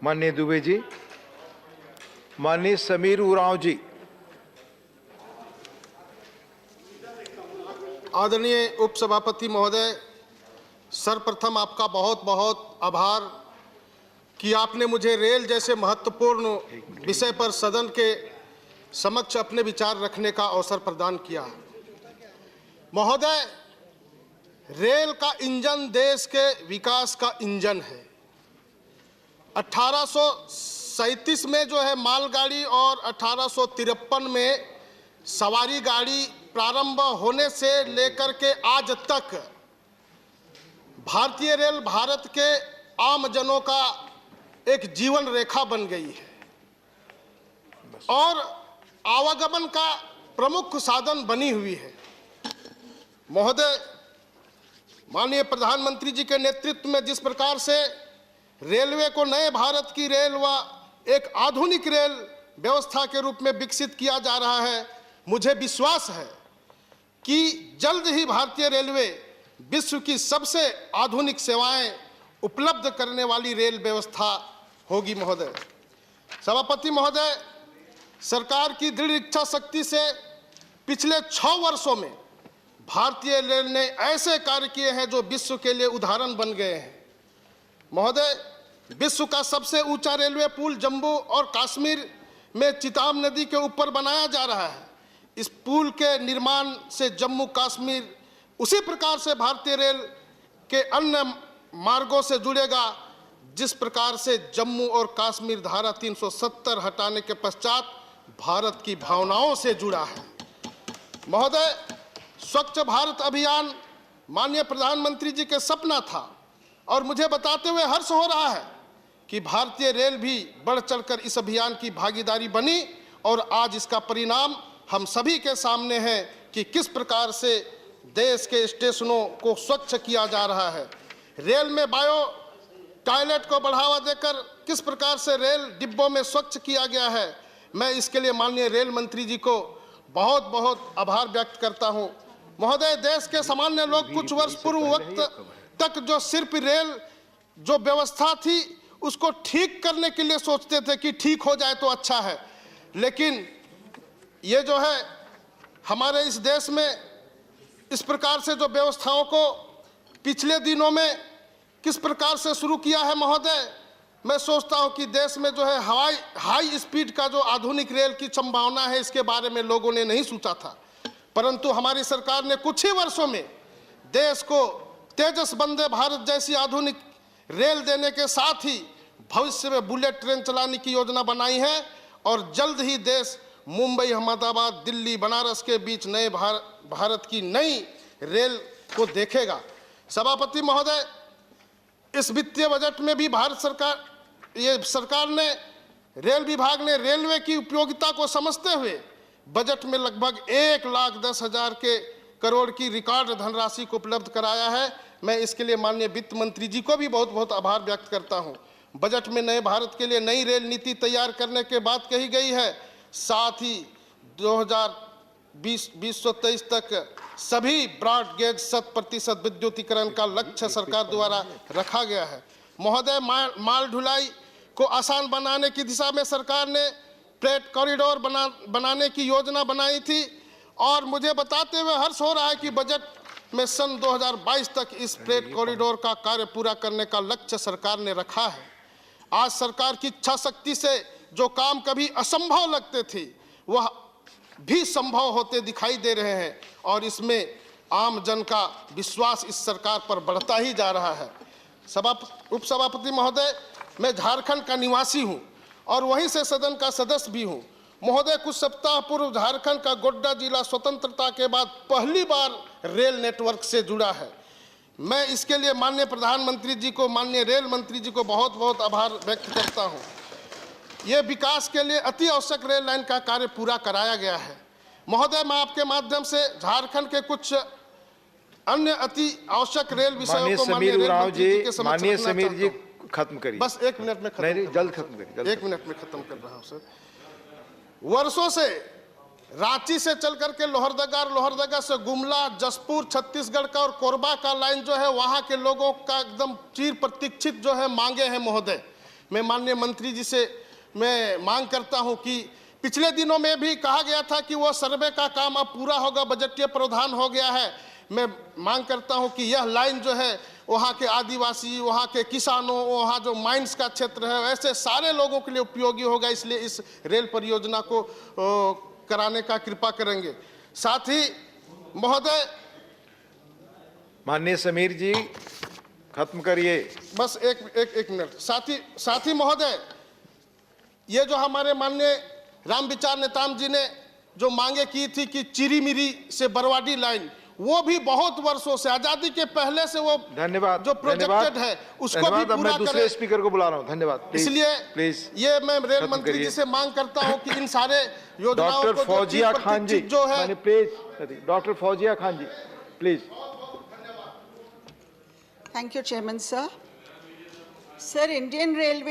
माननीय दुबे जी। माननीय समीर उरांव जी। आदरणीय उपसभापति महोदय, सर्वप्रथम आपका बहुत बहुत आभार कि आपने मुझे रेल जैसे महत्वपूर्ण विषय पर सदन के समक्ष अपने विचार रखने का अवसर प्रदान किया। महोदय, रेल का इंजन देश के विकास का इंजन है। 1837 में जो है मालगाड़ी और 1853 में सवारी गाड़ी प्रारंभ होने से लेकर के आज तक भारतीय रेल भारत के आम जनों का एक जीवन रेखा बन गई है और आवागमन का प्रमुख साधन बनी हुई है। महोदय, माननीय प्रधानमंत्री जी के नेतृत्व में जिस प्रकार से रेलवे को नए भारत की रेल व एक आधुनिक रेल व्यवस्था के रूप में विकसित किया जा रहा है, मुझे विश्वास है कि जल्द ही भारतीय रेलवे विश्व की सबसे आधुनिक सेवाएं उपलब्ध करने वाली रेल व्यवस्था होगी। महोदय, सभापति महोदय, सरकार की दृढ़ इच्छा शक्ति से पिछले 6 वर्षों में भारतीय रेल ने ऐसे कार्य किए हैं जो विश्व के लिए उदाहरण बन गए हैं। महोदय, विश्व का सबसे ऊंचा रेलवे पुल जम्मू और कश्मीर में चिताब नदी के ऊपर बनाया जा रहा है। इस पुल के निर्माण से जम्मू कश्मीर उसी प्रकार से भारतीय रेल के अन्य मार्गों से जुड़ेगा जिस प्रकार से जम्मू और कश्मीर धारा 370 हटाने के पश्चात भारत की भावनाओं से जुड़ा है। महोदय, स्वच्छ भारत अभियान माननीय प्रधानमंत्री जी के सपना था और मुझे बताते हुए हर्ष हो रहा है कि भारतीय रेल भी बढ़ चढ़कर इस अभियान की भागीदारी बनी और आज इसका परिणाम हम सभी के सामने है कि किस प्रकार से देश के स्टेशनों को स्वच्छ किया जा रहा है। रेल में बायो टॉयलेट को बढ़ावा देकर किस प्रकार से रेल डिब्बों में स्वच्छ किया गया है। मैं इसके लिए माननीय रेल मंत्री जी को बहुत बहुत आभार व्यक्त करता हूं। महोदय, देश के सामान्य लोग कुछ वर्ष पूर्व वक्त तक जो सिर्फ रेल जो व्यवस्था थी उसको ठीक करने के लिए सोचते थे कि ठीक हो जाए तो अच्छा है, लेकिन ये जो है हमारे इस देश में इस प्रकार से जो व्यवस्थाओं को पिछले दिनों में किस प्रकार से शुरू किया है। महोदय, मैं सोचता हूं कि देश में जो है हाई स्पीड का जो आधुनिक रेल की संभावना है इसके बारे में लोगों ने नहीं सोचा था, परंतु हमारी सरकार ने कुछ ही वर्षों में देश को तेजस वंदे भारत जैसी आधुनिक रेल देने के साथ ही भविष्य में बुलेट ट्रेन चलाने की योजना बनाई है और जल्द ही देश मुंबई, अहमदाबाद, दिल्ली, बनारस के बीच नए भारत की नई रेल को देखेगा। सभापति महोदय, इस वित्तीय बजट में भी भारत सरकार ने रेल विभाग ने रेलवे की उपयोगिता को समझते हुए बजट में लगभग 1,10,000 करोड़ की रिकॉर्ड धनराशि को उपलब्ध कराया है। मैं इसके लिए माननीय वित्त मंत्री जी को भी बहुत बहुत आभार व्यक्त करता हूं। बजट में नए भारत के लिए नई रेल नीति तैयार करने के बात कही गई है, साथ ही 2023 तक सभी ब्रॉड गेज 100% विद्युतीकरण का लक्ष्य सरकार द्वारा रखा गया है। महोदय, माल ढुलाई को आसान बनाने की दिशा में सरकार ने फ्रेट कॉरिडोर बनाने की योजना बनाई थी और मुझे बताते हुए हर्ष हो रहा है कि बजट में सन 2022 तक इस फ्रेट कॉरिडोर का कार्य पूरा करने का लक्ष्य सरकार ने रखा है। आज सरकार की इच्छा शक्ति से जो काम कभी असंभव लगते थे वह भी संभव होते दिखाई दे रहे हैं और इसमें आम जन का विश्वास इस सरकार पर बढ़ता ही जा रहा है। उपसभापति महोदय, मैं झारखंड का निवासी हूं और वहीं से सदन का सदस्य भी हूं। महोदय, कुछ सप्ताह पूर्व झारखंड का गोड्डा जिला स्वतंत्रता के बाद पहली बार रेल नेटवर्क से जुड़ा है। मैं इसके लिए माननीय प्रधानमंत्री जी को, माननीय रेल मंत्री जी को बहुत बहुत आभार व्यक्त करता हूं। ये विकास के लिए अति आवश्यक रेल लाइन का कार्य पूरा कराया गया है। महोदय, मैं आपके माध्यम से झारखंड के कुछ अन्य अति आवश्यक रेल विषयों को माननीय रेल मंत्री जी के समक्ष रखना चाहता हूं। खत्म करिए। बस 1 मिनट में खत्म। नहीं, जल्द खत्म करिए। 1 मिनट में खत्म कर रहा हूं सर। वर्षों से रांची से चल करके लोहरदगा से गुमला, जसपुर, छत्तीसगढ़ का और कोरबा का लाइन जो है वहां के लोगों का एकदम चिर प्रतीक्षित जो है मांगे हैं। महोदय, मैं माननीय मंत्री जी से मैं मांग करता हूं कि पिछले दिनों में भी कहा गया था कि वो सर्वे का काम अब पूरा होगा, बजटीय प्रावधान हो गया है। मैं मांग करता हूं कि यह लाइन जो है वहाँ के आदिवासी, वहाँ के किसानों, वहाँ जो माइंस का क्षेत्र है, ऐसे सारे लोगों के लिए उपयोगी होगा, इसलिए इस रेल परियोजना को कराने का कृपा करेंगे। साथ ही महोदय, माननीय समीर जी खत्म करिए। बस एक मिनट। साथ ही महोदय, ये जो हमारे माननीय रामविचार नेताम जी ने जो मांगे की थी कि चिरीमिरी से बरवाडी लाइन, वो भी बहुत वर्षों से, आजादी के पहले से वो धन्यवाद जो प्रोजेक्टेड है उसको भी अब पूरा मैं दूसरे करें। स्पीकर को बुला रहा हूं। धन्यवाद। इसलिए प्लीज ये मैं रेल खत्म मंत्री करिए। जी से मांग करता हूं कि इन सारे योजनाओं डॉक्टर को फौजिया खान जी जो है, please, doctor Fauzia Khan ji please. Thank you, Chairman, sir. Sir, Indian Railways